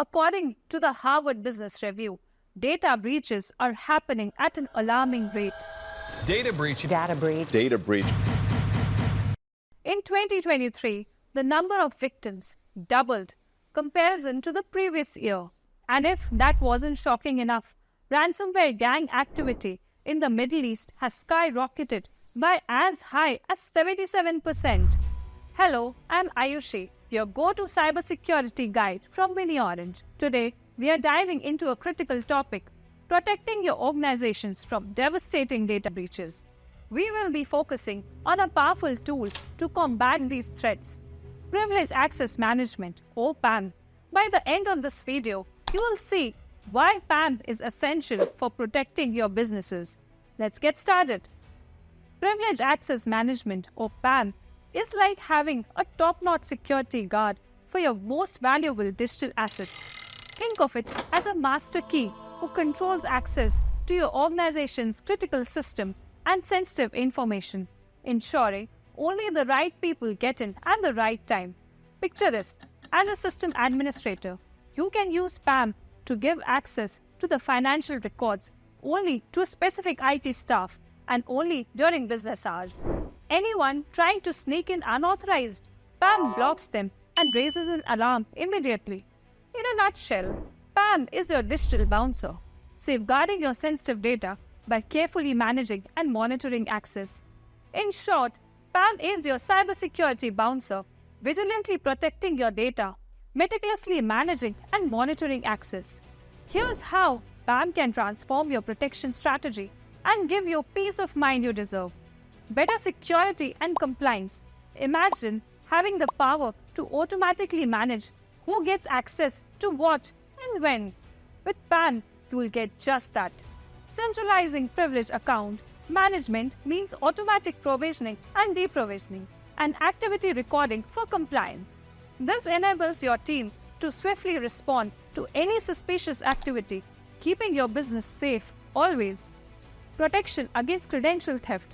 According to the Harvard Business Review, data breaches are happening at an alarming rate. Data breach. Data breach. Data breach. In 2023, the number of victims doubled comparison to the previous year. And if that wasn't shocking enough, ransomware gang activity in the Middle East has skyrocketed by as high as 77%. Hello, I'm Ayushi, your go-to cybersecurity guide from Mini Orange. Today, we are diving into a critical topic, protecting your organizations from devastating data breaches. We will be focusing on a powerful tool to combat these threats, Privileged Access Management, or PAM. By the end of this video, you will see why PAM is essential for protecting your businesses. Let's get started. Privileged Access Management, or PAM, is like having a top-notch security guard for your most valuable digital asset. Think of it as a master key who controls access to your organization's critical system and sensitive information, ensuring only the right people get in at the right time. Picture this: as a system administrator, you can use PAM to give access to the financial records only to a specific IT staff and only during business hours. Anyone trying to sneak in unauthorized, PAM blocks them and raises an alarm immediately. In a nutshell, PAM is your digital bouncer, safeguarding your sensitive data by carefully managing and monitoring access. In short, PAM is your cybersecurity bouncer, vigilantly protecting your data, meticulously managing and monitoring access. Here's how PAM can transform your protection strategy and give you peace of mind you deserve. Better security and compliance. Imagine having the power to automatically manage who gets access to what and when. With PAM, you will get just that. Centralizing privileged account management means automatic provisioning and deprovisioning and activity recording for compliance. This enables your team to swiftly respond to any suspicious activity, keeping your business safe always. Protection against credential theft.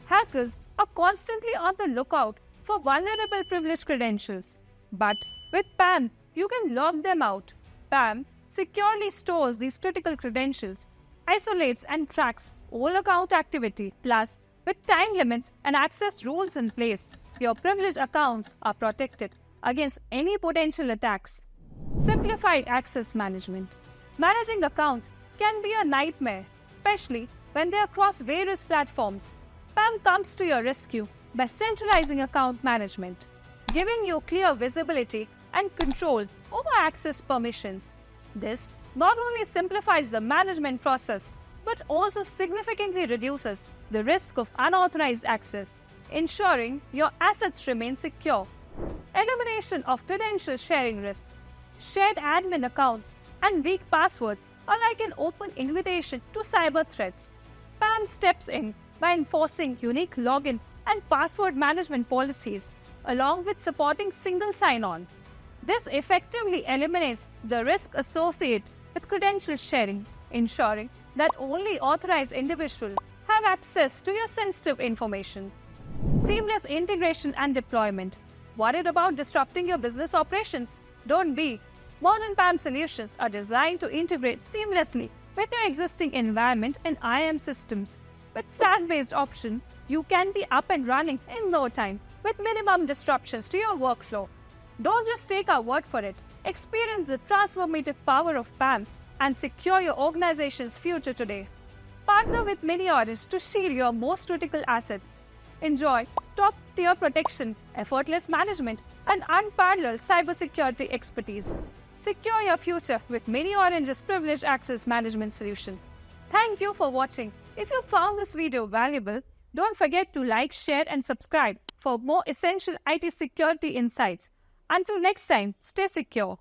Hackers are constantly on the lookout for vulnerable privileged credentials. But with PAM, you can lock them out. PAM securely stores these critical credentials, isolates and tracks all account activity. Plus, with time limits and access rules in place, your privileged accounts are protected against any potential attacks. Simplified access management. Managing accounts can be a nightmare, especially when they are across various platforms. PAM comes to your rescue by centralizing account management, giving you clear visibility and control over access permissions. This not only simplifies the management process, but also significantly reduces the risk of unauthorized access, ensuring your assets remain secure. Elimination of credential sharing risk. Shared admin accounts and weak passwords are like an open invitation to cyber threats. PAM steps in by enforcing unique login and password management policies, along with supporting single sign-on. This effectively eliminates the risk associated with credential sharing, ensuring that only authorized individuals have access to your sensitive information. Seamless integration and deployment. Worried about disrupting your business operations? Don't be. Modern PAM solutions are designed to integrate seamlessly with your existing environment and IAM systems. With SaaS-based option, you can be up and running in no time with minimum disruptions to your workflow. Don't just take our word for it. Experience the transformative power of PAM and secure your organization's future today. Partner with Mini Orange to shield your most critical assets. Enjoy top-tier protection, effortless management, and unparalleled cybersecurity expertise. Secure your future with Mini Orange's Privileged Access Management solution. Thank you for watching. If you found this video valuable, don't forget to like, share, and subscribe for more essential IT security insights. Until next time, stay secure.